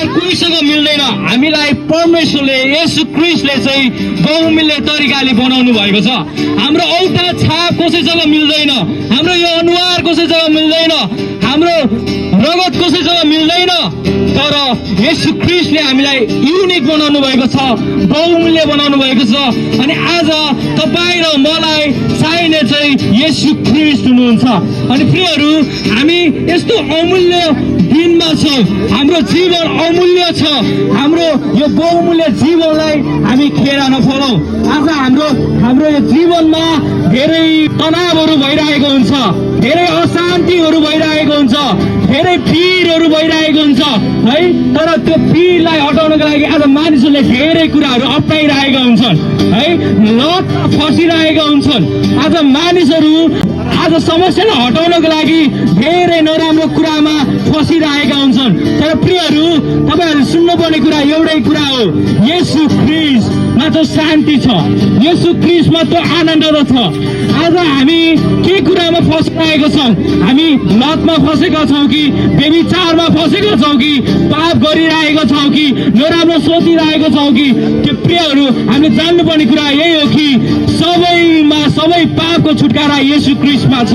अनुहार कोहीसँग मिल्दैन। हामीलाई परमेश्वरले येशू ख्रीष्टले चाहिँ बहुमूल्य तरिकाले बनाउनु भएको छ। हाम्रो औँठा छाप कसैसँग मिल्दैन, हाम्रो यो अनुहार कसैसँग मिल्दैन, हाम्रो रगत कसैसँग मिल्दैन, तर येशू ख्रीष्टले हामीलाई युनिक बनाउनु भएको छ, बहुमूल्य बनाउनु भएको छ। अनि आज तपाईँ र मलाई चाहिने चाहिँ येशू ख्रीष्ट हुनुहुन्छ। अनि प्रियहरू, हामी यस्तो अमूल्य दिनमा छौँ, हाम्रो जीवन अमूल्य छ। हाम्रो यो बहुमूल्य जीवनलाई हामी खेर नफलौँ। आज हाम्रो यो जीवनमा धेरै तनावहरू भइरहेको हुन्छ, धेरै अशान्तिहरू भइरहेको हुन्छ, धेरै पीडहरू भइरहेको हुन्छ है। तर त्यो पीडलाई हटाउनको लागि आज मानिसहरूले धेरै कुराहरू अप्नाइरहेका हुन्छन् है, लतमा फसिरहेका हुन्छन्। आज मानिसहरू आज समस्यालाई हटाउनको लागि धेरै नराम्रो कुरामा फसिरहेका हुन्छन्। तर प्रियहरू, तपाईँहरू सुन्नुपर्ने कुरा एउटै कुरा हो, येशू ख्रीष्टमा त शान्ति छ, येशू ख्रीष्टमा त आनन्द छ। आज हामी के कुरामा फसिरहेको छौँ? हामी लतमा फसेका छौँ कि व्यभिचारमा फसेका छौँ कि पाप गरिरहेको छौँ कि नराम्रो सोचिरहेको छौँ कि? त्यो प्रियहरू, हामीले जान्नुपर्ने कुरा यही हो कि सबै पापको छुटकारा येशू ख्रीष्टमा छ।